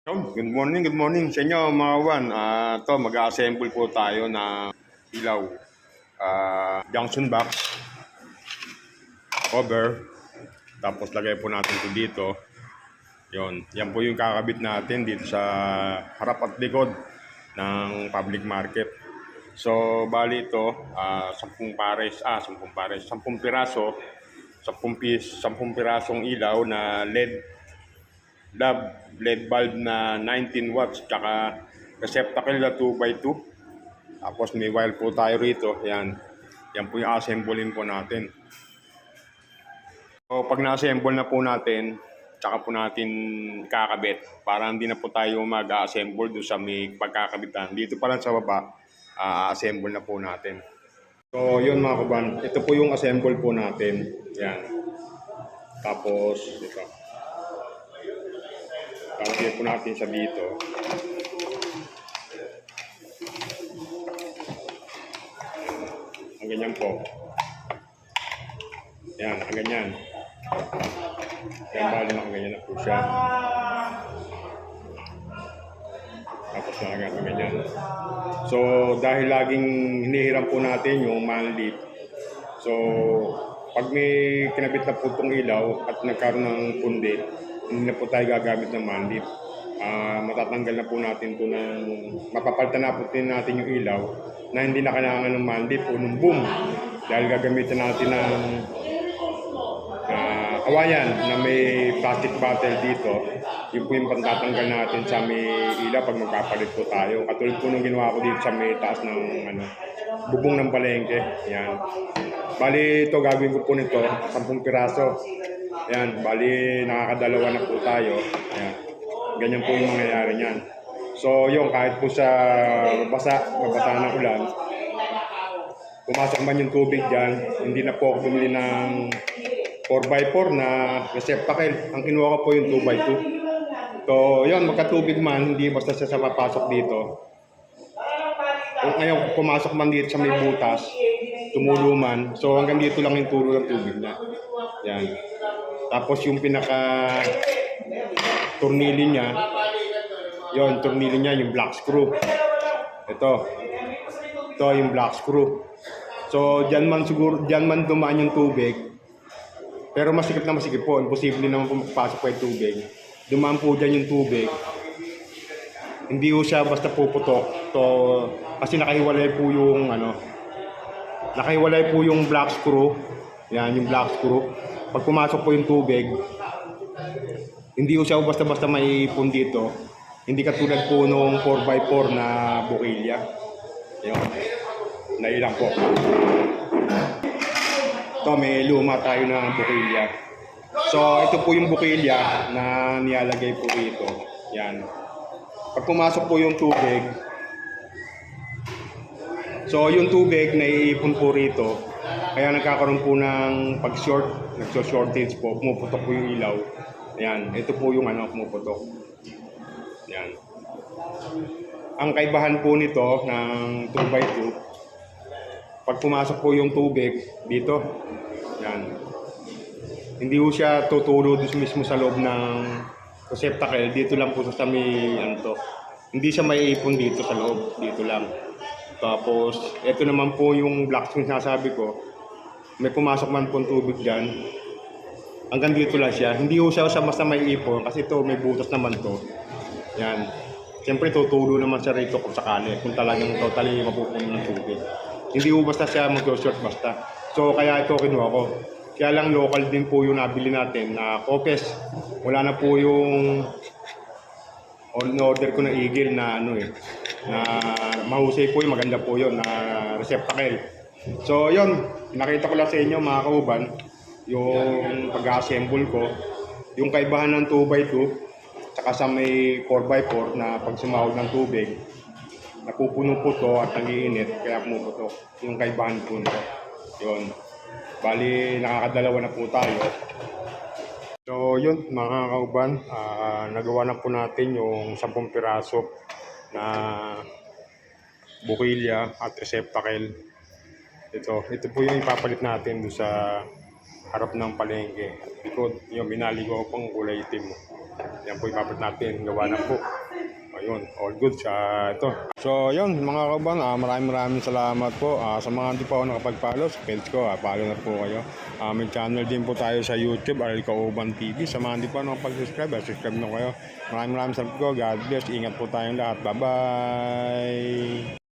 Good morning sa inyo mga kawan. Mag-assemble po tayo ng ilaw. Junction box, cover, tapos lagay po natin ito dito. Yan po yung kakabit natin dito sa harap at likod ng public market. So, bali ito, 10 pares, 10 piraso, 10 pirasong ilaw na LED bulb na 19 watts, tsaka receptacle na 2x2. Tapos may wire po tayo rito. Yan po yung assemblein po natin. So pag na-assemble na po natin, tsaka po natin kakabit para hindi na po tayo mag-assemble doon sa may pagkakabitan. Dito pa lang sa baba, assemble na po natin. So yun mga kaban, ito po yung assemble po natin. Yan. Tapos ito. Lalagyan po natin sa dito. Ang ganyan po. Yan, ang ganyan. Yan, bali na ang ganyan na po siya. Tapos nalagyan ang ganyan. So, dahil laging hinihiram po natin yung manlip. So, pag may kinabit na po itong ilaw at nagkaroon ng pundi, hindi na po tayo gagamit ng manlip. Matatanggal na po natin ito ng mapapalitan na po natin yung ilaw na hindi na kailangan ng manlip o ng boom, dahil gagamitin natin ng kawayan na may plastic bottle dito. Yun po yung pantatanggal natin sa may ilaw pag magpapalit po tayo. Katulad po nung ginawa ko dito sa may taas ng bubong ng palengke. Yan. Bali ito, gagawin ko po nito 10 piraso. Yan, bali nakakadalawa na po tayo. Yan. Ganyan po yung mangyayari niyan. So yung kahit po sa mabasa ng ulan, pumasok man yung tubig dyan, hindi na po ako bumili ng 4x4 na receptacle. Ang kinuha ko po yung 2x2. So yun, magkatubig man, hindi basta siya papasok dito. Kung ngayon pumasok man dito sa may butas, tumulo man, so hanggang dito lang yung tulo ng tubig niya. Yan. Tapos yung pinaka turnili niya, yon, turnili niya yung black screw. Ito yung black screw. So diyan man dumaan yung tubig. Pero masikip po, imposible naman po magpasok pa yung tubig. Dumaan po diyan yung tubig. Hindi po siya basta puputok. So kasi nakahiwalay po yung black screw. Yan, yung black screw. Pag pumasok po yung tubig, hindi po siya basta-basta maipon dito. Hindi katulad po nung 4x4 na bukilya. Yun. Nailang po. Ito, may luma tayo na bukilya. So, ito po yung bukilya na nilalagay po dito. Yan. Pag pumasok po yung tubig, so yung tubig naiipon po rito. Kaya nagkakaroon po ng pag-short, nagso-shortage po, pumuputok po yung ilaw. Yan, ito po yung pumuputok. Yan. Ang kaibahan po nito ng 2x2, pag pumasok po yung tubig dito, yan, hindi po siya tutulo mismo sa loob ng receptacle. Dito lang po sa may hindi siya maiipon dito sa loob, dito lang. Tapos ito naman po yung black screen sinasabi ko, may pumasok man po tubig dyan, hanggang dito lang siya. Hindi po siya basta maiipon kasi ito may butas naman to. Yan. Siyempre tutulo naman siya rito kung sakali, kung talagang totally mapupuno ng tubig. Hindi po basta siya mag-short basta. So kaya ito kinuha ko. Kaya lang local din po yung nabili natin na Copes. Wala na po yung order ko na Eagle na na mahusay po yung maganda po yun na receptacle. So yun, nakita ko lang sa inyo mga kauban yung pag-assemble ko, yung kaibahan ng 2x2 tsaka sa may 4x4 na pag sumahod ng tubig napupuno po to at nag-iinit kaya pumuputok. Yung kaibahan po nito. Yun. Bali nakakadalawa na po tayo. So yun mga kauban, nagawa na po natin yung 10 piraso na bukilya at receptacle. Ito po yung ipapalit natin doon sa harap ng palengke. Likod, yung binali ko pang kulay itim. Yan po ipapat natin, gawa na po. Ayun, all good sa ito. So, yun mga kaban, maraming salamat po. Sa mga hindi pa ako nakapag-follow sa page ko, follow na po kayo. May channel din po tayo sa YouTube, Aral Kauban TV. Sa mga hindi pa nakapag-subscribe, subscribe na kayo. Maraming salamat po. God bless. Ingat po tayong lahat. Bye-bye!